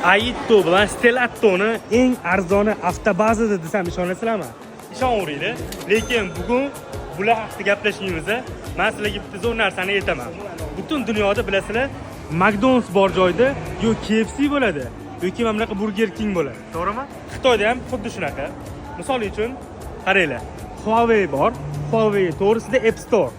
Aito bilan Stelatto'ni eng arzoni avtobazada desam ishonasizlarmi? Ishonaveringlar. Lekin bugun bular haqida gaplashishimizda men sizlarga bitta zo'r narsani aytaman. Butun dunyoda bilasizlar, McDonald's bor joyda yo KFC bo'ladi, yoki mana bunaqa Burger King bo'ladi. To'g'rimi? Xitoyda ham xuddi shunaqa. Misol uchun qaranglar. Huawei bor. Huawei to'g'risida App Store.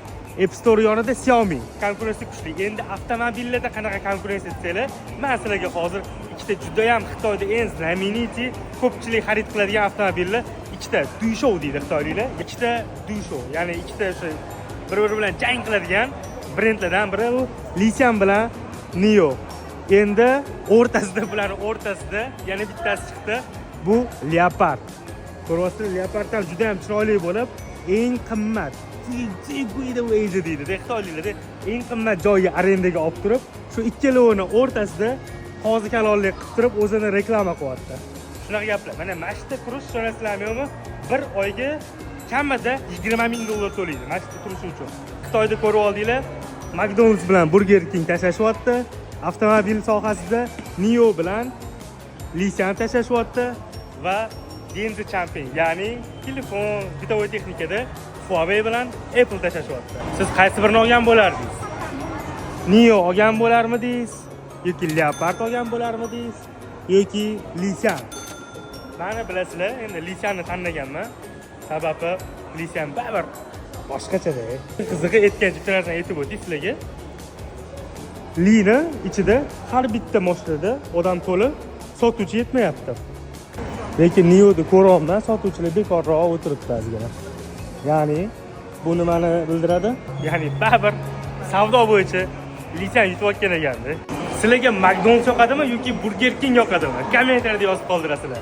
App Store yonida Xiaomi. Konkurensiya kuchli. Endi avtomobillarda qanaqa konkurensiya desanglar, men sizlarga hozir ikkita juda ham Xitoyda eng знаменитый, ko'pchilik xarid qiladigan avtomobillar, ikkita Dushou deydi xitoyliklar. Ikkita Dushou, ya'ni ikkita o'sha bir-biri bilan jang qiladigan brendlardan biri u Lixian bilan Nio. Endi bularning o'rtasida yana bittasi chiqdi. Bu Leopard. Ko'ryapsizlar, Leopard ham juda ham chiroyli bo'lib, eng qimmat deydi xitoyliklar. Eng qimmat joyga arendaga olib turib, shu ikkalovining o'rtasida hozir kalonlik qilib turib o'zini reklama qilyapti. Shunaqa gaplar. Mana mashta turish so'rasizlarmi yo'qmi? Bir oyga kamida $20,000 to'laydi mashta turish uchun. Xitoyda ko'rib oldinglar, McDonald's bilan Burger King tashlashyapti. Avtomobil sohasida Nio bilan Lixian tashlashyapti va Denzi Champion, ya'ni telefon, bitovoy texnikada Huawei bilan Apple tashlashyapti. Siz qaysi birini olgan bo'lardingiz? Nio olgan bo'larmidingiz? Yoki Leopard olgan bo'larmidingiz? Yoki Lixian? Meni bilasizlar, endi Lixianni tanlaganman. Sababi Lixian baribir boshqacha-da. Qizig'i aytgan bitta narsani aytib o'tay sizlarga. Lini ichida har bitta mashinada odam to'la, sotuvchi yetmayapti. Lekin Nio'da ko'romdan sotuvchilar bekorroq o'tiribdi azgina. Ya'ni bu nimani bildiradi? Ya'ni baribir savdo bo'yicha Lixian yutayotgan ekanda. Sizlarga McDonald's yoqadimi yoki Burger King yoqadimi? Kommentariyada yozib qoldirasizlar.